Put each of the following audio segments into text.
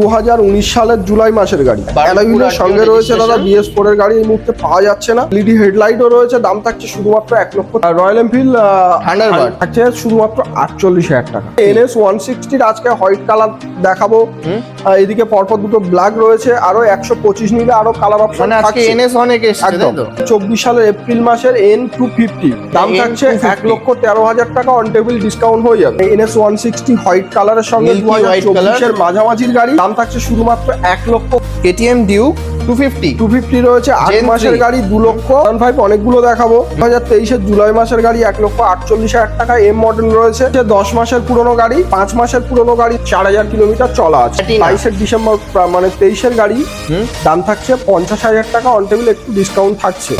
2019 সালের জুলাই মাসের গাড়ি। অ্যালুমিনিয়ামের সঙ্গে রয়েছে দাদা BS4 এর গাড়ি, এই মুহূর্তে পাওয়া যাচ্ছে না। এলইডি হেডলাইটও রয়েছে, দাম থাকছে শুধুমাত্র 1 লক্ষ। রয়্যাল এনফিল্ড থান্ডারবার্ড থাকছে শুধুমাত্র 48,000 টাকা। NS 160 আজকে হোয়াইট কালার দেখাবো। এদিকে পরপর দুটো ব্ল্যাক রয়েছে, আরো 125 নিলে আরো কালার অপশন মানে আজকে NS অনেক এসেছে একদম। 24 সালের এপ্রিল মাসের N250 দাম থাকছে 1,13,000 টাকা। অন টেবিল ডিসকাউন্ট হয়ে যাবে। NS 160 হোয়াইট কালারের সঙ্গে 2024 এর মাঝামাঝির গাড়ি, দাম থাকছে শুধুমাত্র 1 লক্ষ। KTM ডিউক 250 রয়েছে 8 মাসের গাড়ি 2 লক্ষ। 5 অনেকগুলো দেখাবো। 2023 এর জুলাই মাসের গাড়ি 1,48,000 টাকা। M মডেল রয়েছে 10 মাসের পুরনো গাড়ি, 5 মাসের পুরনো গাড়ি, 4,000 কিলোমিটার চলা আছে। 22 ডিসেম্বর মানে 23 এর গাড়ি, দাম থাকছে 50,000 টাকা। অন টেবিল একটু ডিসকাউন্ট থাকছে।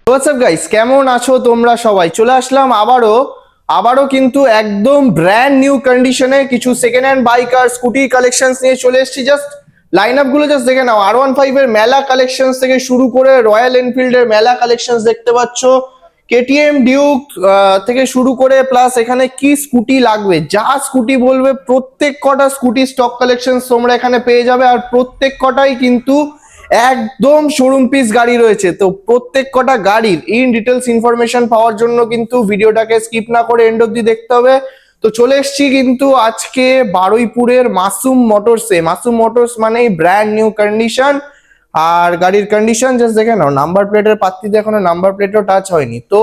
হোয়াটসঅ্যাপ গাইস, কেমন আছো তোমরা সবাই? চলে আসলাম আবারও কিন্তু একদম ব্র্যান্ড নিউ কন্ডিশনে কিছু সেকেন্ড হ্যান্ড বাইক আর স্কুটি কালেকশনস নিয়ে চলে এসেছি। জাস্ট লাইন আপ গুলো জাস্ট দেখে নাও। R15 এর মেলা কালেকশনস থেকে শুরু করে রয়্যাল এনফিল্ড এর মেলা কালেকশনস দেখতে পাচ্ছ, KTM ডিউক থেকে শুরু করে, প্লাস এখানে কি স্কুটি লাগবে, যা স্কুটি বলবে প্রত্যেক কটা স্কুটি স্টক কালেকশনস তোমরা এখানে পেয়ে যাবে। আর প্রত্যেক কটাই কিন্তু একদম শোরুম পিস গাড়ি রয়েছে। তো প্রত্যেক কটা গাড়ির ইন ডিটেলস ইনফরমেশন পাওয়ার জন্য কিন্তু ভিডিওটাকে স্কিপ না করে এন্ড অব্দি দেখতে হবে। তো চলে এসেছি কিন্তু আজকে বারুইপুরের মাসুম মোটরসে। মাসুম মোটরস মানেই ব্র্যান্ড নিউ কন্ডিশন। আর গাড়ির কন্ডিশন জাস্ট দেখে নাও, নাম্বার প্লেটের পাত্তিতে এখনো নাম্বার প্লেটও টাচ হয়নি। তো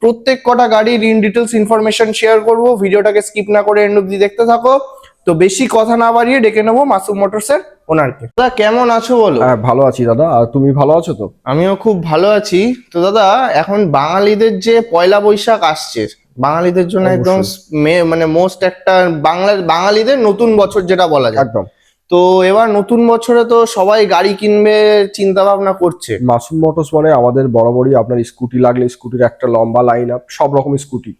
প্রত্যেক কটা গাড়ির ইন ডিটেলস ইনফরমেশন শেয়ার করব, ভিডিওটাকে স্কিপ না করে এন্ড অব্দি দেখতে থাকো। তো বেশি কথা না বাড়িয়ে ডেকে নেবো মাসুম মোটরসের ওনারকে। দাদা কেমন আছো বলো? ভালো আছি দাদা, আর তুমি ভালো আছো তো? আমিও খুব ভালো আছি। তো দাদা, এখন বাঙালিদের যে পয়লা বৈশাখ আসছে, বাঙালিদের জন্য একদম মানে মোস্ট একটা বাঙালিদের নতুন বছর যেটা বলা যায় একদম। তো এবার নতুন বছরে তো সবাই গাড়ি কিনবে চিন্তা ভাবনা করছে। মাসুম মোটরস মানে আমাদের বরাবরই আপনার স্কুটি লাগলে স্কুটির একটা লম্বা লাইন আপ, সব রকম স্কুটি।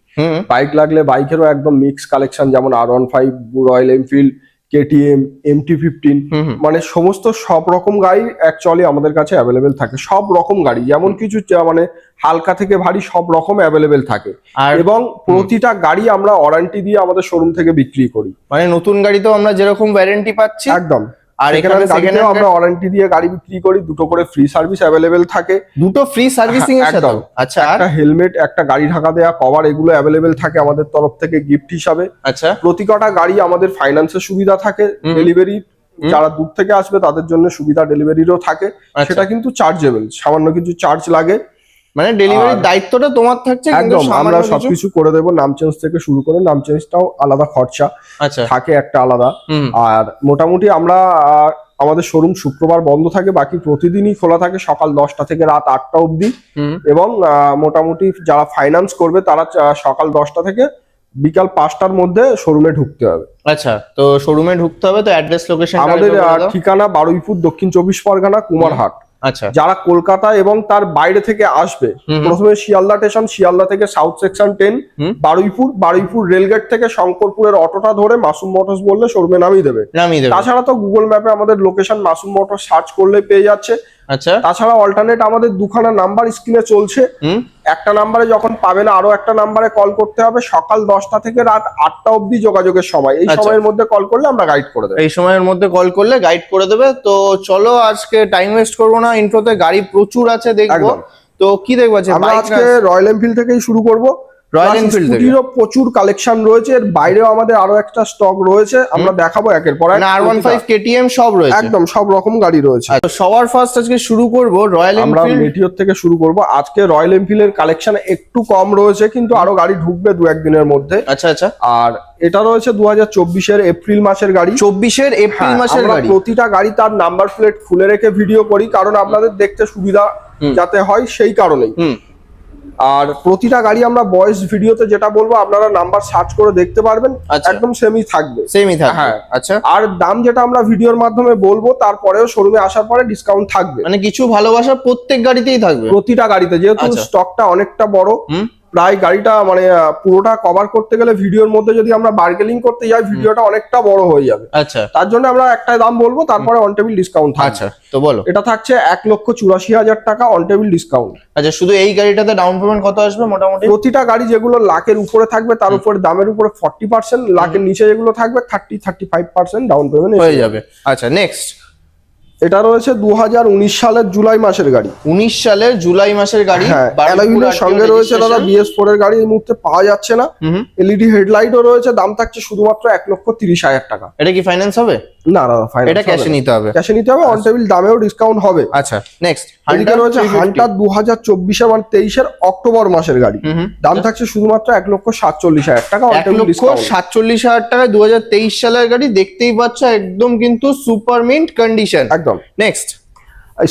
বাইক লাগলে বাইকেরও একদম মিক্স কালেকশন, যেমন R15, royal Enfield, KTM, MT-15, মানে সমস্ত সব রকম গাড়ি অ্যাকচুয়ালি আমাদের কাছে অ্যাভেলেবেল থাকে। সব রকম গাড়ি, যেমন কিছু মানে হালকা থেকে ভারী সব রকম অ্যাভেলেবেল থাকে। এবং প্রতিটা গাড়ি আমরা ওয়ারেন্টি দিয়ে আমাদের শোরুম থেকে বিক্রি করি। মানে নতুন গাড়িতেও আমরা যেরকম ওয়ারেন্টি পাচ্ছি একদম, আর এখানে গাড়িতেও আমরা ওয়ারেন্টি দিয়ে গাড়ি বিক্রি করি। দুটো করে ফ্রি সার্ভিস অ্যাভেলেবেল থাকে। দুটো ফ্রি সার্ভিসিং এর সাথে, আচ্ছা, একটা হেলমেট, একটা গাড়ি ঢাকা দেয়া কভার, এগুলো অ্যাভেলেবেল থাকে আমাদের তরফ থেকে গিফট হিসাবে। আচ্ছা, প্রতি কটা গাড়ি আমাদের ফাইন্যান্সের সুবিধা থাকে, ডেলিভারি যারা দূর থেকে আসবে তাদের জন্য সুবিধা ডেলিভারিরও থাকে। সেটা কিন্তু চার্জেবল, সামান্য কিছু চার্জ লাগে। মানে ডেলিভারির দায়িত্বটা তোমার থাকছে, একদম আমরা সবকিছু করে দেবো। নাম চেঞ্জ থেকে শুরু করে, নাম চেঞ্জটাও আলাদা খরচা থাকে একটা আলাদা। আর মোটামুটি আমরা আমাদের শোরুম শুক্রবার বন্ধ থাকে, বাকি প্রতিদিনই খোলা থাকে সকাল 10টা থেকে রাত 8টা অবধি। এবং মোটামুটি যারা ফাইন্যান্স করবে তারা সকাল 10টা থেকে বিকাল 5টার মধ্যে শোরুমে ঢুকতে হবে। আচ্ছা, তো শোরুমে ঢুকতে হবে। তো অ্যাড্রেস লোকেশন আমাদের ঠিকানা বারুইপুর, দক্ষিণ 24 পরগনা, কুমারহাট। আচ্ছা, যারা কলকাতা এবং তার বাইরে থেকে আসবে, প্রথমে শিয়ালদা স্টেশন, শিয়ালদা থেকে সাউথ সেকশন 10 বারুইপুর রেলগেট থেকে শঙ্করপুরের অটোটা ধরে মাসুম মোটরস বললে শোরুমে নামিয়ে দেবে। তাছাড়া তো গুগল ম্যাপে আমাদের লোকেশন মাসুম মোটরস সার্চ করলে পেয়ে যাচ্ছে। আচ্ছা, তাছাড়া অল্টারনেট আমাদের দুখানা নাম্বার স্ক্রিনে চলছে। একটা নাম্বারে যখন পাবে না, আরো একটা নাম্বারে কল করতে হবে। সকাল 10টা থেকে রাত 8টা অবধি যোগাযোগের সময়। এই সময়ের মধ্যে কল করলে আমরা গাইড করে দেবো। এই সময়ের মধ্যে কল করলে গাইড করে দেবে। তো চলো আজকে টাইম ওয়েস্ট করবো না, ইন্ট্রোতে গাড়ি প্রচুর আছে দেখবো। তো কি দেখবো? আমরা আজকে রয়্যাল এনফিল্ড থেকেই শুরু করবো। রয়্যাল এনফিল্ডেরও প্রচুর কালেকশন রয়েছে, এর বাইরেও আমাদের আরো একটা স্টক রয়েছে, আমরা দেখাবো একের পর এক। R15, KTM সব রয়েছে, একদম সব রকম গাড়ি রয়েছে। সবার ফার্স্ট আজকে শুরু করব রয়্যাল এনফিল্ড। আমরা মেটিওর থেকে শুরু করব। আজকে রয়্যাল এনফিল্ডের কালেকশন একটু কম রয়েছে, কিন্তু আরো গাড়ি ঢুকবে 2-1 দিনের মধ্যে। আচ্ছা আচ্ছা। আর এটা রয়েছে 2024-এর এপ্রিল মাসের গাড়ি। 24-এর এপ্রিল মাসের গাড়ি। প্রতিটা গাড়ি তার নাম্বার প্লেট খুলে রেখে ভিডিও করি, কারণ আপনাদের দেখতে সুবিধা যাতে হয় সেই কারণেই। আর প্রতিটা গাড়ি আমরা ভয়েস ভিডিওতে যেটা বলবো আপনারা নাম্বার সার্চ করে দেখতে পারবেন, আচ্ছা। একদম সেমই থাকবে। সেমই থাকবে, হ্যাঁ। আচ্ছা। আর দাম যেটা আমরা ভিডিওর মাধ্যমে বলবো তারপরেও শোরুমে আসার পরে ডিসকাউন্ট থাকবে, মানে কিছু ভালোবাসা প্রত্যেক গাড়িতেই থাকবে, প্রতিটা গাড়িতে, যেহেতু আচ্ছা। স্টকটা অনেকটা বড়। হুম। প্রায় গাড়িটা মানে পুরোটা কভার করতে গেলে ভিডিওর মধ্যে যদি আমরা বার্গেনিং করতে যাই ভিডিওটা অনেকটা বড় হয়ে যাবে। আচ্ছা তার জন্য আমরা একটাই দাম বলবো, তারপরে অন টেবিল ডিসকাউন্ট থাকবে। আচ্ছা, তো বলো। এটা থাকছে 1,84,000 টাকা অন টেবিল ডিসকাউন্ট। আচ্ছা, শুধু এই গাড়িটাতে ডাউন পেমেন্ট কত আসবে মোটামুটি? প্রতিটা গাড়ি যেগুলো লাখের উপরে থাকবে তার উপরে দামের উপরে 40%, লাখের নিচে যেগুলো থাকবে 30-35% ডাউন পেমেন্ট হয়ে যাবে। আচ্ছা, নেক্সট। এটা রয়েছে 2019 সালের জুলাই মাসের গাড়ি। 19 সালের জুলাই মাসের গাড়ি, হ্যাঁ, অ্যালুমিনিয়ামের সঙ্গে রয়েছে দাদা, BS4 এর গাড়ি এই মুহূর্তে পাওয়া যাচ্ছে না। এলইডি হেডলাইটও রয়েছে, দাম থাকছে শুধুমাত্র 1,30,000 টাকা। এটা কি ফাইন্যান্স হবে? না দাদা, ফাইনাল এটা ক্যাশে নিতে হবে। ক্যাশে নিতে হবে, অন টেবিল দামেও ডিসকাউন্ট হবে। আচ্ছা, নেক্সট। এদিকে রয়েছে হান্টার 2024 মানে 23 অক্টোবর মাসের গাড়ি, দাম থাকছে শুধুমাত্র 1,47,000 টাকা, অন টেবিল ডিসকাউন্ট। 1,47,000 টাকায় 2023 সালের গাড়ি, দেখতেই পাচ্ছ একদম কিন্তু সুপার মিন্ট কন্ডিশন। একদম। নেক্সট।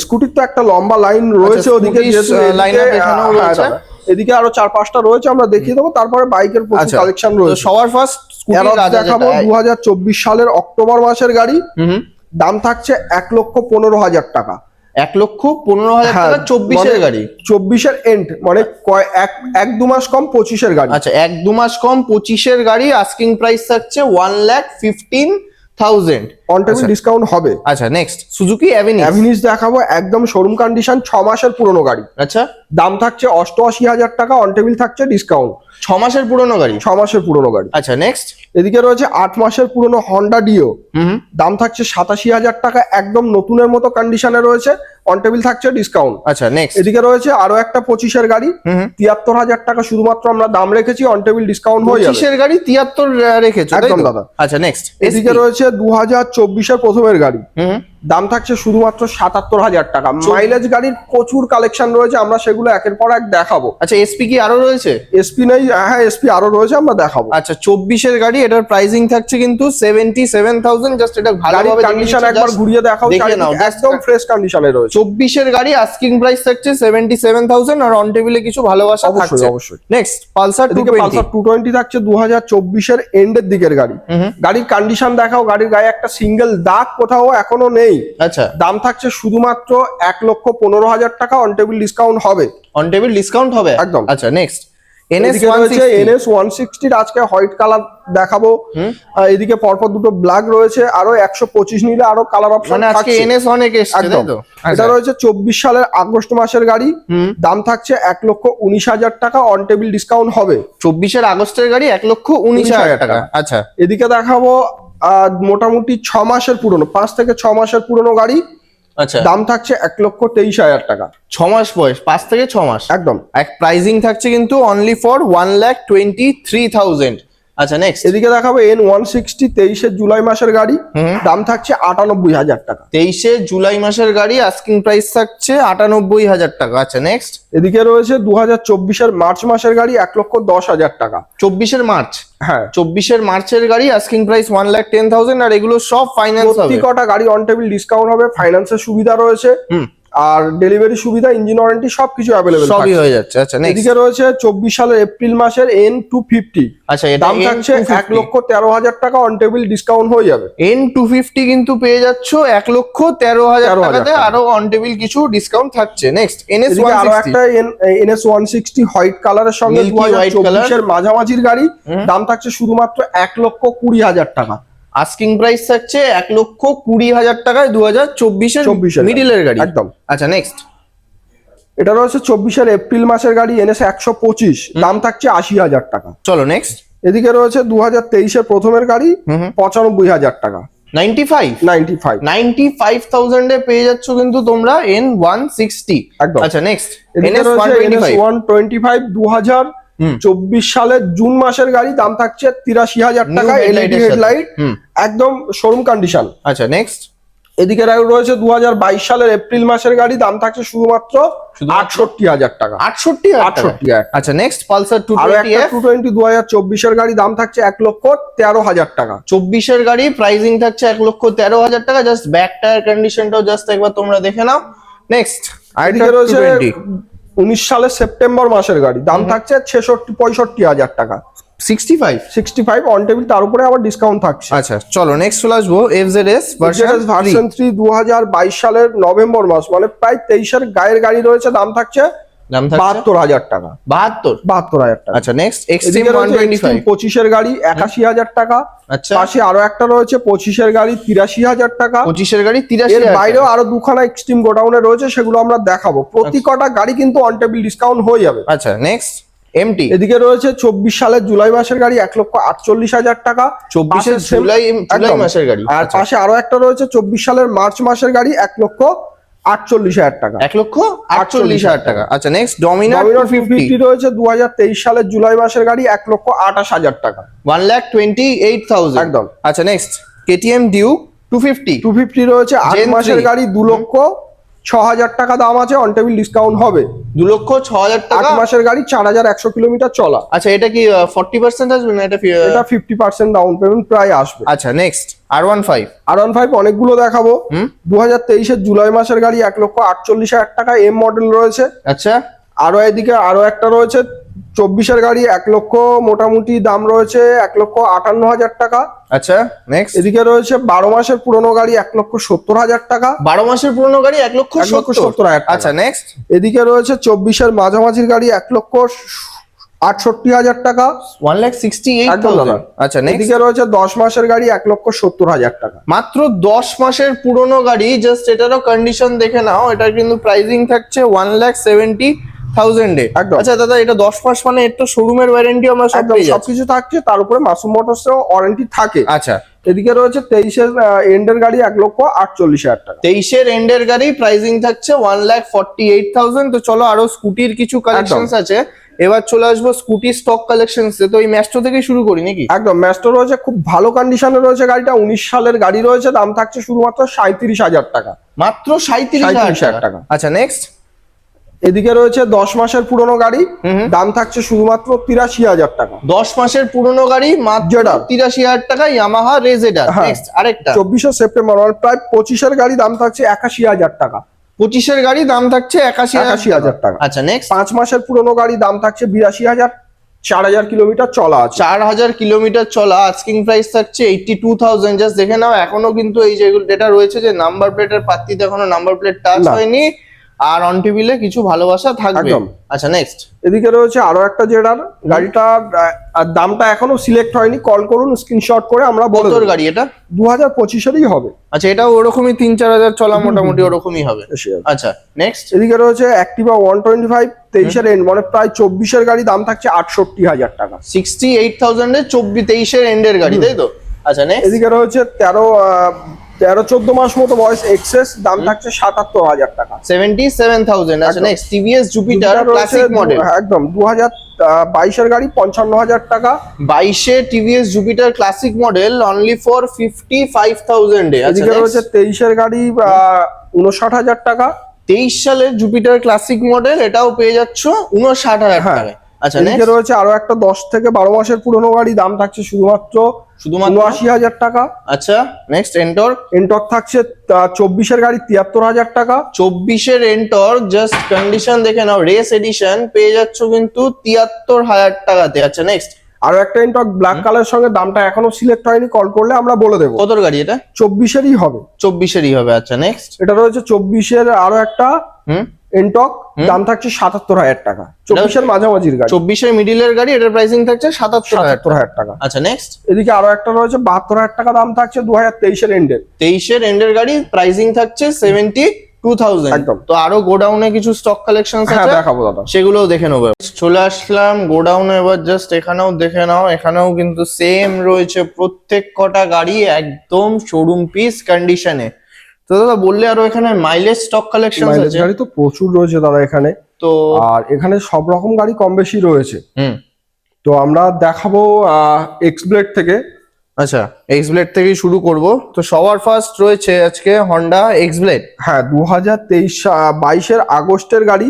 স্কুটির তো একটা লম্বা লাইন রয়েছে ওদিকে, এদিকে আরো 4-5টা রয়েছে, আমরা দেখিয়ে দেবো। তারপরে বাইকের প্রচুর কালেকশন রয়েছে। সবার ফার্স্ট দেখাবো 2024 সালের অক্টোবর মাসের গাড়ি, দাম থাকছে 1,15,000 টাকা। 1,15,000 টাকা 24 এর গাড়ি, 24 এন্ড মানে 1-2 মাস কম 25 এর গাড়ি। আচ্ছা, 1-2 মাস কম 25 এর গাড়ি, আস্কিং প্রাইস থাকছে 1,15,000। অন টেবিল ডিসকাউন্ট হবে। আচ্ছা, নেক্সট। সুজুকি অ্যাভিনিস দেখাবো, একদম শোরুম কন্ডিশন, 6 মাসের পুরনো গাড়ি। আচ্ছা, দাম থাকছে 88,000 টাকা, অন টেবিল থাকছে ডিসকাউন্ট। 6 মাসের পুরনো গাড়ি, 6 মাসের পুরনো গাড়ি। আচ্ছা, নেক্সট। এদিকে রয়েছে 8 মাসের পুরনো হন্ডা ডিও, দাম থাকছে 87,000 টাকা, একদম নতুনের মতো কন্ডিশনে রয়েছে, অন টেবিল থাকছে ডিসকাউন্ট। আচ্ছা, নেক্সট। এদিকে রয়েছে আরো একটা 25 এর গাড়ি, 73,000 টাকা শুধুমাত্র আমরা দাম রেখেছি, অন টেবিল ডিসকাউন্ট হয়ে যাবে। 25 এর গাড়ি 73 রেখেছো, একদম দাদা। আচ্ছা, নেক্সট। এদিকে রয়েছে 2024 এর প্রথমের গাড়ি, দাম থাকছে শুধুমাত্র 77,000 টাকা। মাইলেজ গাড়ির প্রচুর কালেকশন রয়েছে, আমরা সেগুলো একের পর এক দেখাবো। আচ্ছা, এসপি কি আরো রয়েছে? এসপি নেই, হ্যাঁ এসপি আরো রয়েছে, আমরা দেখাবো। আচ্ছা, 24 এর গাড়ি, এটার প্রাইসিং থাকছে কিন্তু 77,000। জাস্ট এটা ভালোভাবে কন্ডিশন একবার ঘুরিয়ে দেখাও, একদম ফ্রেশ কন্ডিশনে রয়েছে। 24 এর গাড়ি, আস্কিং প্রাইস থাকছে 77,000, আর অন টেবিলে কিছু ভালোবাসা থাকছে। অবশ্যই। নেক্সট, পালসার 220 থাকছে 2024 এর এন্ডের দিকের গাড়ি। গাড়ির কন্ডিশন দেখাও, গাড়ির গায়ে একটা সিঙ্গেল দাগ কোথাও এখনো নেই। আচ্ছা, দাম থাকছে শুধুমাত্র 1,15,000 টাকা, অন টেবিল ডিসকাউন্ট হবে। অন টেবিল ডিসকাউন্ট হবে একদম। আচ্ছা, নেক্সট। NS 160 আজকে হোয়াইট কালার দেখাবো। এদিকে পরপর দুটো ব্ল্যাক রয়েছে, আরো 125 নিলে আরো কালার অপশন মানে আজকে NS অনেক এসেছে, তাই তো? এটা রয়েছে 24 সালের আগস্ট মাসের গাড়ি, দাম থাকছে 1,19,000 টাকা, অন টেবিল ডিসকাউন্ট হবে। 24 আগস্টের গাড়ি 1,19,000 টাকা। আচ্ছা, এদিকে দেখাবো মোটামুটি 6 মাসের পুরনো, 5 থেকে 6 মাসের পুরনো গাড়ি। আচ্ছা, দাম থাকছে 1,23,000 টাকা। 6 মাস বয়স, 5 থেকে 6 মাস একদম। এক প্রাইসিং থাকছে কিন্তু অনলি ফর 1,23,000। আচ্ছা, নেক্সট। এদিকে দেখাবো N160 23 জুলাই মাসের গাড়ি, দাম থাকছে 98,000 টাকা। 23 জুলাই মাসের গাড়ি, আস্কিং প্রাইস থাকছে 98,000 টাকা। আচ্ছা, নেক্সট। এদিকে রয়েছে 2024 মার্চ মাসের গাড়ি, 1,10,000 টাকা। 24 মার্চ, হ্যাঁ 24 মার্চের গাড়ি, আস্কিং প্রাইস 1,10,000, আর এগুলো সব ফাইন্যান্স হবে। প্রত্যেকটা গাড়ি অন টেবিল ডিসকাউন্ট হবে, ফাইন্যান্সের সুবিধা রয়েছে, আর ডেলিভারি সুবিধা, ইঞ্জিন ওয়ারেন্টি সবকিছু অ্যাভেলেবল, সবই হয়ে যাচ্ছে। আচ্ছা, নেক্সট। এদিকে রয়েছে 24 সালের এপ্রিল মাসের N250। আচ্ছা, এটা দাম থাকছে 1,13,000 টাকা, অন টেবিল ডিসকাউন্ট হয়ে যাবে। N250 কিন্তু পেয়ে যাচ্ছ 1,13,000 টাকাতে, আরো অন টেবিল কিছু ডিসকাউন্ট থাকছে। নেক্সট, আরো একটা NS 160 হোয়াইট কালারের সঙ্গে 2024 এর মাঝামাঝির গাড়ি, দাম থাকছে শুধুমাত্র 1,20,000 টাকা। আস্কিং প্রাইস থাকছে 1,20,000 টাকায় 2024 এর মিডিলের গাড়ি একদম। আচ্ছা, নেক্সট। এটা রয়েছে 24 এপ্রিল মাসের গাড়ি, NS 125, দাম থাকছে 80,000 টাকা। চলো, নেক্সট। এদিকে রয়েছে 2023 এর প্রথমের গাড়ি, 95,000 টাকা। 95,000 এ পেয়ে যাচ্ছ কিন্তু তোমরা N160 একদম। আচ্ছা, নেক্সট। NS 125 2024 সালের জুন মাসের গাড়ি, দাম থাকছে 83,000 টাকা, এলইডি হেডলাইট, একদম শোরুম কন্ডিশন। আচ্ছা, নেক্সট। এদিকে রয়েছে 2022 সালের এপ্রিল মাসের গাড়ি, দাম থাকছে শুধুমাত্র 68,000 টাকা। 68,000। আচ্ছা, নেক্সট। পালসার 220 2024 এর গাড়ি, দাম থাকছে 1,13,000 টাকা। 24 এর গাড়ি, প্রাইসিং থাকছে 1,13,000 টাকা। জাস্ট ব্যাক টায়ার কন্ডিশনটাও জাস্ট একবার তোমরা দেখে নাও। নেক্সট, এদিকে রয়েছে 19 সালের সেপ্টেম্বর মাসের গাড়ি, দাম থাকছে 65 টাকা। 65 অন টেবিল, তার উপরে আবার ডিসকাউন্ট থাকছে। আচ্ছা চলো নেক্সট চলে আসবো FZS ভার্সন 3 2022 সালের নভেম্বর মাস, মানে প্রায় 23 এর গায়ের গাড়ি রয়েছে, দাম থাকছে 72,000 টাকা। 72,000 টাকা। আচ্ছা নেক্সট এক্সট্রিম 125 25 এর গাড়ি 81,000 টাকা। আচ্ছা পাশে আরো একটা রয়েছে 25 এর গাড়ি 83,000 টাকা। 25 এর গাড়ি এর 83,000 বাইরেও আরো দুখানা এক্সট্রিম গোডাউনে রয়েছে, সেগুলো আমরা দেখাবো। প্রতি কটা গাড়ি কিন্তু অন টেবিল ডিসকাউন্ট হয়ে যাবে। আচ্ছা নেক্সট MT এদিকে রয়েছে 24 সালের জুলাই মাসের গাড়ি 1,48,000 টাকা। 24 এর জুলাই মাসের গাড়ি। আর পাশে আরো একটা রয়েছে 24 সালের মার্চ মাসের গাড়ি 1,48,000 টাকা। 1,48,000 টাকা। আচ্ছা নেক্সট ডমিনার ডমিনার 250 250 রয়েছে 2023 সালের জুলাই মাসের গাড়ি 1,28,000 টাকা। 1,28,000 একদম। আচ্ছা নেক্সট KTM ডিউক 250 250 রয়েছে 8 Gen মাসের 3 গাড়ি 2,06,000 টাকা দাম আছে, অন টেবিল ডিসকাউন্ট হবে। 2,06,000 টাকা। 8 মাসের গাড়ি 4,100 কিলোমিটার চলা। আচ্ছা এটা কি 40% আসবে না এটা এটা 50% ডাউন পেমেন্ট প্রায় আসবে। আচ্ছা নেক্সট R15 R15 অনেকগুলো দেখাবো। 2023 এর জুলাই মাসের গাড়ি 1,48,000 টাকা, এম মডেল রয়েছে। আচ্ছা আরো এদিকে আরো একটা রয়েছে 24 এর গাড়ি 1 লক্ষ, মোটামুটি দাম রয়েছে 1,58,000 টাকা। আচ্ছা নেক্সট এদিকে রয়েছে 12 মাসের পুরনো গাড়ি 1,70,000 টাকা। 12 মাসের পুরনো গাড়ি 1,70,000 টাকা। আচ্ছা নেক্সট এদিকে রয়েছে 24 এর মাঝামাঝির গাড়ি 1,68,000 টাকা। 1,68,000 আচ্ছা নেক্সট এদিকে রয়েছে 10 মাসের গাড়ি 1,70,000 টাকা। মাত্র 10 মাসের পুরনো গাড়ি, জাস্ট এটারও কন্ডিশন দেখে নাও, এটা কিন্তু প্রাইসিং থাকছে 1,70,000 এ। একদম। আচ্ছা দাদা এটা 10 মাস মানে এর তো শোরুমের ওয়ারেন্টি আমরা সব একদম পেয়ে যাচ্ছি। সবকিছু থাকছে, তার উপরে মাসুম মোটরসেও ওয়ারেন্টি থাকে। আচ্ছা এদিকে রয়েছে 23 এর এন্ডের গাড়ি 1,48,000 টাকা। 23 এর এন্ডের গাড়ি প্রাইসিং থাকছে 1,48,000। তো চলো আরো স্কুটির কিছু কালেকশনস আছে, এবার চলে আসবো স্কুটি স্টক কালেকশনস। তো এই ম্যাস্ট্রো থেকে শুরু করি নাকি? একদম, ম্যাস্ট্রো রয়েছে, খুব ভালো কন্ডিশনে রয়েছে গাড়িটা। 19 সালের গাড়ি রয়েছে, দাম থাকছে শুধুমাত্র 37,000 টাকা। মাত্র 37,000 টাকা। আচ্ছা নেক্সট এদিকে রয়েছে 10 মাসের পুরনো গাড়ি, দাম থাকছে শুধুমাত্র 83,000 টাকা। 10 মাসের পুরনো গাড়ি মাত্র 83,000 টাকা, ইয়ামাহা রেজেডার। নেক্সট আরেকটা 24 সেপ্টেম্বর, মানে প্রায় 25 এর গাড়ি, দাম থাকছে 81,000 টাকা। 25 এর গাড়ি দাম থাকছে 81,000 টাকা। আচ্ছা নেক্সট 5 মাসের পুরনো গাড়ি, দাম থাকছে 82,000, 4,000 কিলোমিটার চলা আছে। 4,000 কিলোমিটার চলা, আস্কিং প্রাইস থাকছে 82,000। জাস্ট দেখে নাও, এখনো কিন্তু এই যেগুলো যেটা রয়েছে যে নাম্বার প্লেটের পাত্তিতে এখনো নাম্বার প্লেট টাচ হয়নি, আর অন টেবিলে কিছু ভালোবাসা থাকবে। আচ্ছা নেক্সট এদিকে রয়েছে আরো একটা জেডার গাড়িটা, দামটা এখনো সিলেক্ট হয়নি, কল করুন, স্ক্রিনশট করে আমরা বলে দেব। গাড়ি এটা 2025 এরই হবে। আচ্ছা এটাও ওরকমই 3-4 চলা, মোটামুটি ওরকমই হবে। আচ্ছা নেক্সট এদিকে রয়েছে অ্যাক্টিভা 125 23 এর এন্ড, মানে প্রায় 24 এর গাড়ি, দাম থাকছে 68,000 টাকা। 68,000 এ 23 এর এন্ডের গাড়ি, তাই তো? আচ্ছা নেক্সট এদিকে রয়েছে 13-14 মাস মতো বয়স এক্সেস, দাম থাকছে 77,000 টাকা। 77,000। আচ্ছা next TVS Jupiter classic model, একদম 2022 এর গাড়ি 55,000 টাকা। 22 এ TVS Jupiter classic model only for 55,000 এ। আচ্ছা এদিকে রয়েছে 23 এর গাড়ি 59,000 টাকা। 23 সালের জুপিটার ক্লাসিক মডেল, এটাও পেয়ে যাচ্ছ 59,000 টাকায়। আচ্ছা এদিকে রয়েছে আরো একটা 10 থেকে 12 মাসের পুরনো গাড়ি, দাম থাকছে শুধুমাত্র 79,000 টাকা। আচ্ছা নেক্সট এন্টর্ক থাকছে 24 এর গাড়ি 73,000 টাকা। 24 এর এন্টর্ক জাস্ট কন্ডিশন দেখে নাও, রেস এডিশন পেয়ে যাচ্ছ কিন্তু 73,000 টাকাতে। আচ্ছা নেক্সট আরো একটা এন্টর্ক ব্ল্যাক কালার সঙ্গে, দামটা এখনো সিলেক্ট হয়নি, কল করলে আমরা বলে দেবো। কত গাড়ি এটা? 24 এরই হবে। 24 এরই হবে। আচ্ছা নেক্সট এটা রয়েছে 24 এর আরো একটা এন্টর্ক, দাম থাকছে 77,000 টাকা। 24 এর মাঝামাঝির গাড়ি, 24 এর মিডিলের গাড়ি, এটার প্রাইসিং থাকছে 77,000 টাকা। আচ্ছা নেক্সট এদিকে আরো একটা রয়েছে 72,000 টাকা, দাম থাকছে 2023 এর এন্ডের। 23 এর এন্ডের গাড়ি, প্রাইসিং থাকছে 72,000। একদম। তো আরো গোডাউনে কিছু স্টক কালেকশন আছে, দেখাবো দাদা, সেগুলোও দেখে নেবো। চলে আসলাম গোডাউনে, এবার জাস্ট এখানেও দেখে নাও, এখানেও কিন্তু সেম রয়েছে প্রত্যেক কটা গাড়ি একদম শোরুম পিস কন্ডিশনে। তো দাদা বললে আরো এখানে মাইলেজ স্টক কালেকশন আছে? গাড়ি তো প্রচুর রয়েছে দাদা এখানে, তো আর এখানে সব রকম গাড়ি কম বেশি রয়েছে। তো আমরা দেখাবো এক্স ব্লেড থেকে। আচ্ছা এক্স ব্লেড থেকে শুরু করব। তো সবার ফার্স্ট রয়েছে আজকে হন্ডা এক্স ব্লেড। হ্যাঁ 2022 আগস্টের গাড়ি,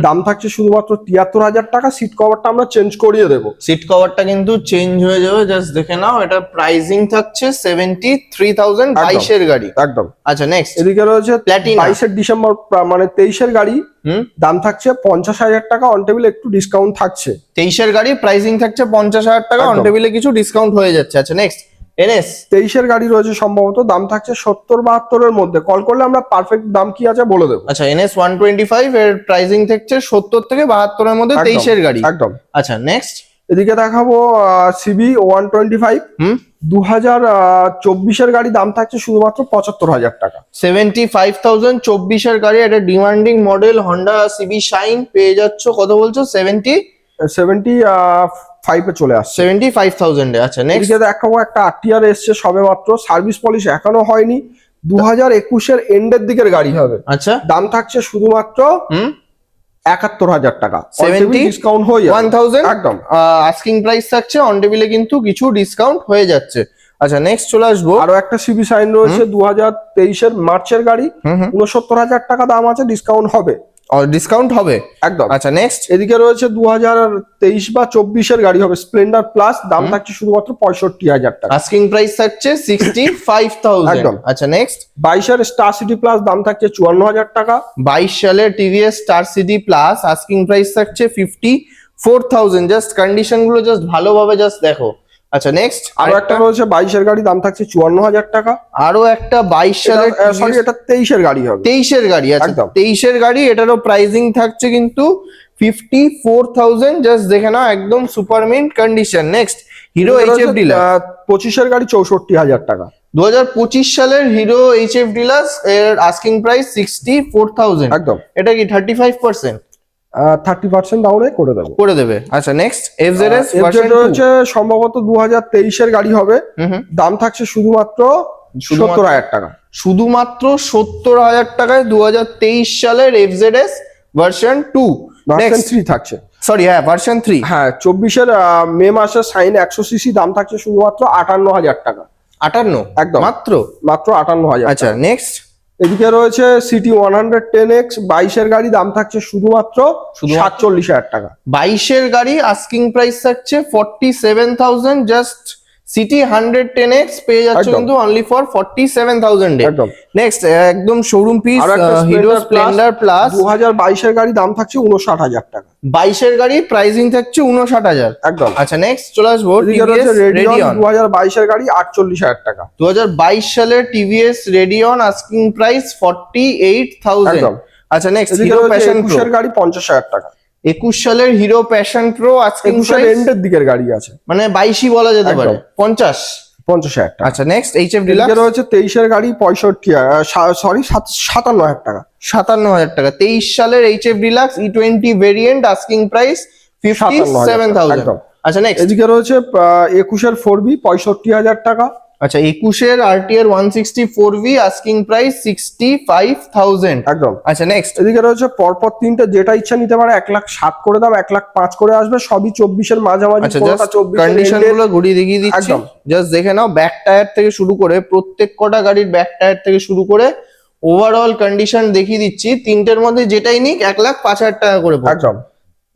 দাম থাকছে শুধুমাত্র 73,000 টাকা। সিট কভারটা আমরা চেঞ্জ করিয়ে দেবো। সিট কভারটা কিন্তু চেঞ্জ হয়ে যাবে, জাস্ট দেখে নাও। এটা প্রাইসিং থাকছে 73,000, 22 এর গাড়ি একদম। আচ্ছা নেক্সট এদিকে রয়েছে প্ল্যাটিনা 22 ডিসেম্বর মানে 23 এর গাড়ি, দাম থাকছে 50,000 টাকা। অন টেবিলে একটু ডিসকাউন্ট থাকছে। 23 এর গাড়ি প্রাইসিং থাকছে 50,000 টাকা, অন টেবিলে কিছু ডিসকাউন্ট হয়ে যাচ্ছে। আচ্ছা নেক্সট এনএস 23 এর গাড়ি রয়েছে সম্ভবত, দাম থাকছে 70-72 এর মধ্যে। কল করলে আমরা পারফেক্ট দাম কি আছে বলে দেবো। আচ্ছা এনএস 125 এর প্রাইসিং থাকছে 70 থেকে 72 এর মধ্যে, 23 এর গাড়ি একদম। আচ্ছা নেক্সট এদিকে দেখাবো সিবি 125, 2024 এর গাড়ি, দাম থাকছে শুধুমাত্র 75,000 টাকা। 75,000 24 এর গাড়ি, এটা demanding model Honda CB Shine পেয়ে যাচ্ছ। কত বলছো? 75 এ চলে আসছে। 75,000 এ। আচ্ছা নেক্সট এদিকে দেখাবো একটা আরটিআর এসছে সবে মাত্র, সার্ভিস পলিশ এখনো হয়নি, 2021 এর এন্ডের দিকের গাড়ি হবে। আচ্ছা দাম থাকছে শুধুমাত্র 71,000 টাকা। 70 ডিসকাউন্ট হয়ে যাবে 1,000 একদম। আস্কিং প্রাইস থাকছে, অন টেবিলে কিন্তু কিছু ডিসকাউন্ট হয়ে যাচ্ছে। আচ্ছা নেক্সট চলে আসবো। আরো একটা সিবি সাইন রয়েছে 2023 এর মার্চের গাড়ি, 69,000 টাকা দাম আছে, ডিসকাউন্ট হবে। ডিসকাউন্ট হবে একদম। আচ্ছা নেক্সট এদিকে রয়েছে 2023 বা 24 এর গাড়ি হবে, স্প্লেন্ডার প্লাস, দাম থাকছে শুধুমাত্র 65,000 টাকা। আস্কিং প্রাইস থাকছে 65,000। একদম। আচ্ছা নেক্সট 22 এর স্টার সিটি প্লাস, দাম থাকছে 54,000 টাকা। 22 সালের TVS star city plus, asking price থাকছে 54,000। জাস্ট কন্ডিশন গুলো জাস্ট ভালোভাবে জাস্ট দেখো। আচ্ছা নেক্সট আরো একটা রয়েছে 22 এর গাড়ি, দাম থাকছে 54,000 টাকা। আরো একটা 22 সালের সরি এটা 23 এর গাড়ি হবে। 23 এর গাড়ি। আচ্ছা একদম। 23 এর গাড়ি, এটারও প্রাইসিং থাকছে কিন্তু 54,000। জাস্ট দেখে নাও, একদম super mint condition. Next hero HF deluxe 25 এর গাড়ি 64,000 টাকা। 2025 সালের হিরো এইচএফ ডিলাক্স এর আস্কিং প্রাইস 64,000। একদম। এটা কি 35%? 30% ডাউনে করে দেবো। করে দেবে। আচ্ছা নেক্সট এফজেডএস ভার্সন রয়েছে সম্ভবত 2023 এর গাড়ি হবে, দাম থাকছে শুধুমাত্র 70,000 টাকা। শুধুমাত্র 70,000 টাকায় 2023 সালের এফজেডএস ভার্সন 2, ভার্সন 3 থাকছে। সরি হ্যাঁ ভার্সন 3। হ্যাঁ 24 এর মে মাসের সাইন 100 সিসি, দাম থাকছে শুধুমাত্র 58,000 টাকা। 58 একদম মাত্র 58,000। আচ্ছা নেক্সট এদিকে রয়েছে সিটি 110X 22 এর গাড়ি, দাম থাকছে শুধুমাত্র 47,000 টাকা। 22 এর গাড়ি আস্কিং প্রাইস থাকছে 47,000। জাস্ট সিটি 110X পেয়ে যাচ্ছে কিন্তু অনলি ফর 47,000 এ। একদম। নেক্সট একদম শোরুম পিস আর একটা হিরো স্প্লেন্ডার প্লাস 2022 এর গাড়ি, দাম থাকছে 59,000 টাকা। 22 এর গাড়ি প্রাইসিং থাকছে 59,000। একদম। আচ্ছা নেক্সট চলে আসবো এদিকে রয়েছে রেডিয়ন রেডিয়ন 2022 এর গাড়ি 48,000 টাকা। 2022 সালের টিভিএস রেডিয়ন আস্কিং প্রাইস 48,000। একদম। আচ্ছা নেক্সট এদিকে হিরো রয়েছে প্যাশন 21 এর গাড়ি 50,000 টাকা। 21 সালের হিরো প্যাশন প্রো আস্কিং 21 এর প্রাইস এন্ডের দিকের গাড়ি আছে, মানে 22ই বলা যেতে পারে, 50 50,000 টাকা। আচ্ছা নেক্সট এইচএফ এদিকে ডিলাক্স রয়েছে 23 এর গাড়ি 57,000 টাকা। 57,000 টাকা। 23 সালের HF deluxe E20 variant asking price 57,000। একদম। আচ্ছা নেক্সট এদিকে রয়েছে 21 এর 4B 65,000 টাকা। আচ্ছা 21 এর RTR 164V আস্কিং প্রাইস 65,000। একদম। আচ্ছা নেক্সট এদিকে রয়েছে পরপর তিনটে, যেটা ইচ্ছা নিতে পারে। 1,07,000 করে দাম, 1,05,000 করে আসবে, সবই 24 এর মাঝামাঝি। আচ্ছা কোনটা জাস্ট 24 এর কন্ডিশন end এর। গুলো ঘুরিয়ে দেখিয়ে দিচ্ছি, একদম। জাস্ট দেখে নাও। ব্যাক টায়ার থেকে শুরু করে প্রত্যেক কটা গাড়ির ব্যাক টায়ার থেকে শুরু করে ওভারঅল কন্ডিশন দেখিয়ে দিচ্ছি। তিনটের মধ্যে যেটাই নিক 1,05,000 টাকা করে পড়বে। একদম।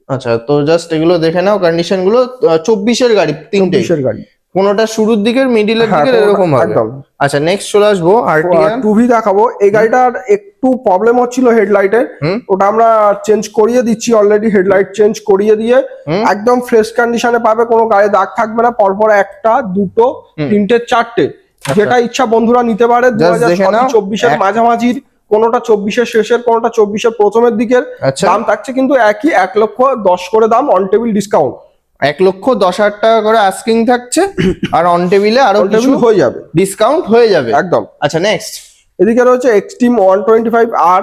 আচ্ছা তো জাস্ট এগুলো দেখে নাও কন্ডিশন গুলো। 24 এর গাড়ি তিনটে, 24 এর গাড়ি, কোনোটা শুরুর দিকের মিডিলের হ্যাঁ, দিকের এরকম হবে। একদম। আচ্ছা নেক্সট চলে আসবো RTR 2V দেখাবো। এই গাড়িটার একটু প্রবলেম হচ্ছিল হেডলাইটের, ওটা আমরা চেঞ্জ করিয়ে দিচ্ছি অলরেডি। হেডলাইট চেঞ্জ করিয়ে দিয়ে একদম ফ্রেশ কন্ডিশনে পাবে, কোনো গায়ে দাগ থাকবে না। পরপর একটা, দুটো, তিনটে, চারটে, যেটা ইচ্ছা বন্ধুরা নিতে পারে। 2024 এর মাঝামাঝির, কোনোটা 24 এর শেষের, কোনোটা 24 এর প্রথমের দিকের। দাম থাকছে কিন্তু একই, 1,10,000 করে দাম, অন টেবিল ডিসকাউন্ট। 1,10,000 টাকা করে আস্কিং থাকছে, আর অন টেবিলে আরো কিছু হয়ে যাবে, ডিসকাউন্ট হয়ে যাবে। একদম। আচ্ছা নেক্সট এদিকে রয়েছে এক্সট্রিম 125R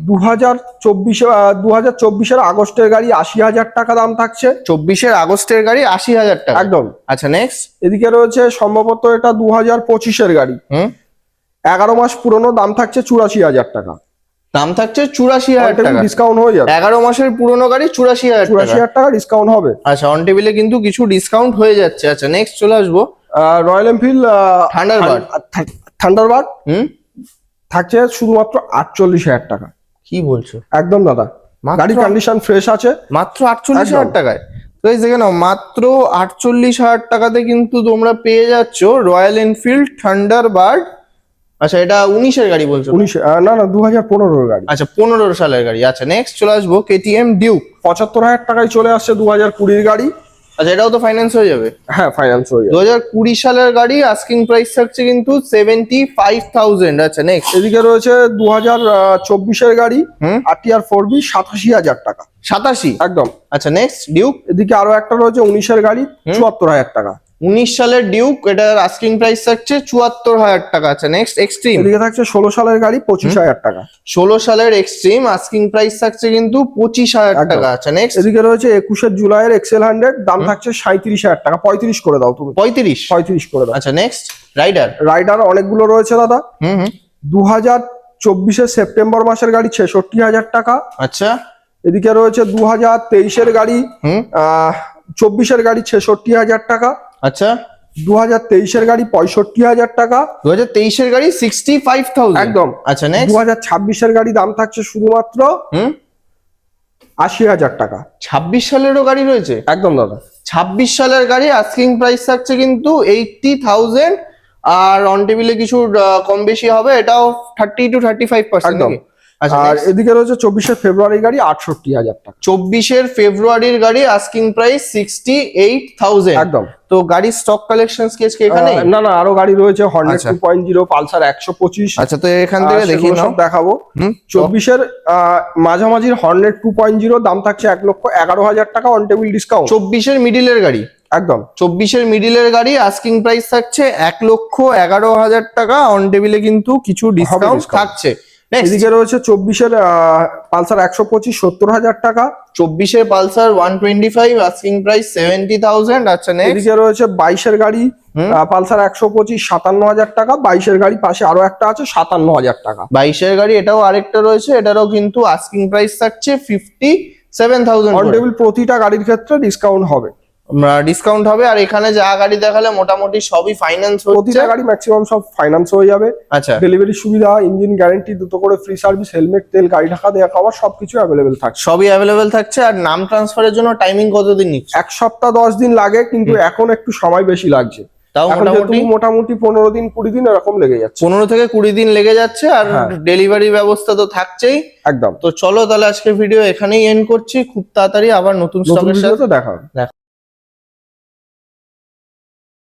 2024 এর আগস্টের গাড়ি, 80,000 টাকা দাম থাকছে। 24 এর আগস্টের গাড়ি 80,000 টাকা। একদম। আচ্ছা নেক্সট এদিকে রয়েছে সম্ভবত এটা 2025 এর গাড়ি, 11 মাস পুরনো, দাম থাকছে 84,000 টাকা। দাম থাকছে 84,000 টাকা, ডিসকাউন্ট হয়ে যাবে। 11 মাসের পুরনো গাড়ি 84,000 টাকা ডিসকাউন্ট হবে। আচ্ছা অন টেবিলে কিন্তু কিছু ডিসকাউন্ট হয়ে যাচ্ছে। আচ্ছা নেক্সট চলে আসবো রয়্যাল এনফিল্ড থান্ডারবার্ড থাকছে শুধুমাত্র 48,000 টাকা। কি বলছো? একদম দাদা, গাড়ির কন্ডিশন ফ্রেশ আছে মাত্র 48,000 টাকায়। তো এই দেখে নাও, মাত্র 48,000 টাকাতে কিন্তু তোমরা পেয়ে যাচ্ছ রয়্যাল এনফিল্ড থান্ডারবার্ড। আচ্ছা, এটা 19-এর গাড়ি বলছো? 19 না 2015 গাড়ি। আচ্ছা, 15 সালের গাড়ি। আচ্ছা, নেক্সট চলে আসবো কেটিএম ডিউক। 75,000 টাকায় চলে আসছে 2020 গাড়ি। আচ্ছা, এটাও তো ফাইন্যান্স হয়ে যাবে? হ্যাঁ, ফাইন্যান্স হয়ে যাবে। 2020 সালের গাড়ি, আস্কিং প্রাইস থাকছে কিন্তু 75,000। আচ্ছা, নেক্সট এদিকে রয়েছে 2024-এর গাড়ি RTR 4B 87,000 টাকা। 87? একদম। আচ্ছা, নেক্সট ডিউক। এদিকে আরো একটা রয়েছে 19-এর গাড়ি 74,000 টাকা। 19 সালের ডিউক, এটার আস্কিং প্রাইস থাকছে 74,000 টাকা। আচ্ছা, নেক্সট এক্সট্রিম। এদিকে থাকছে 16 সালের গাড়ি 25,000 টাকা। 16 সালের এক্সট্রিম, আস্কিং প্রাইস থাকছে কিন্তু 25,000 টাকা। আচ্ছা, নেক্সট। এদিকে রয়েছে 21 জুলাইয়ের XL 100, দাম থাকছে 37,000 টাকা। 35 করে দাও তুমি। 35 করে দাও। আচ্ছা, নেক্সট রাইডার। রাইডার অনেকগুলো রয়েছে দাদা। 2024-এর সেপ্টেম্বর মাসের গাড়ি 66,000 টাকা। আচ্ছা, এদিকে রয়েছে 2023-এর গাড়ি 24-এর গাড়ি 66,000 টাকা। আচ্ছা, 2023-এর গাড়ি 65,000 টাকা। 2023-এর গাড়ি 65,000 একদম। আচ্ছা, নেক্সট। 2026-এর গাড়ি দাম থাকছে শুধুমাত্র 80,000 টাকা। 26 সালেরও গাড়ি রয়েছে? একদম দাদা। 26 সালের গাড়ি, আস্কিং প্রাইস থাকছে কিন্তু 80,000, আর অন টেবিলে কিছু কম বেশি হবে, এটাও 30 to 35%। একদম। আচ্ছা, আর এদিকে রয়েছে 24-এর ফেব্রুয়ারি গাড়ি 68,000 টাকা। 24-এর ফেব্রুয়ারির গাড়ি, আস্কিং প্রাইস 68,000। একদম। তো গাড়ির স্টক কালেকশন কি এখানে? না আরো গাড়ি রয়েছে, হর্নেট আচ্ছা। 2.0, পালসার 125। আচ্ছা, তো এখান থেকে দেখি নাও, সব দেখাবো। 24-এর মাঝামাঝির হর্নেট 2.0 দাম থাকছে 1,11,000 টাকা, অন টেবিল ডিসকাউন্ট। 24-এর মিডিলের গাড়ি? একদম। 24-এর মিডিলের গাড়ি, আস্কিং প্রাইস থাকছে 1,11,000 টাকা, অন টেবিলে কিন্তু কিছু ডিসকাউন্ট থাকছে। এদিকে রয়েছে 24-এর পালসার 125 70,000 টাকা। 24-এর পালসার 125, আস্কিং প্রাইস 70,000। আচ্ছা, নেক্সট। এদিকে রয়েছে 22-এর গাড়ি পালসার 125 57,000 টাকা। 22-এর গাড়ি পাশে আরো একটা আছে 57,000 টাকা। 22-এর গাড়ি, এটাও আরেকটা রয়েছে, এটারও কিন্তু আস্কিং প্রাইস থাকছে 57,000। অন টেবিল প্রতিটা গাড়ির ক্ষেত্রে ডিসকাউন্ট হবে। ডিসকাউন্ট হবে। আর এখানে যা গাড়ি দেখালে মোটামুটি সবই ফাইন্যান্স হচ্ছে। প্রতিটা গাড়ি ম্যাক্সিমাম সব ফাইন্যান্স হয়ে যাবে। আচ্ছা, ডেলিভারি সুবিধা, ইঞ্জিন গ্যারান্টি, দুটো করে ফ্রি সার্ভিস, হেলমেট, তেল, গাড়ি ঢাকা দেওয়া খাবার সবকিছু অ্যাভেলেবেল থাকছে। সবই অ্যাভেলেবেল থাকছে। আর নাম ট্রান্সফারের জন্য টাইমিং কতদিন নিচ্ছে? 1 সপ্তাহ 10 দিন লাগে, কিন্তু এখন একটু সময় বেশি লাগছে। তাও এখন যেহেতু মোটামুটি 15 দিন 20 দিন এরকম লেগে যাচ্ছে। 15 থেকে 20 দিন লেগে যাচ্ছে। আর ডেলিভারি ব্যবস্থা তো থাকছেই। একদম। তো চলো তাহলে আজকের ভিডিও এখানেই এন্ড করছি। খুব তাড়াতাড়ি আবার নতুন স্টকের সাথে দেখা হবে।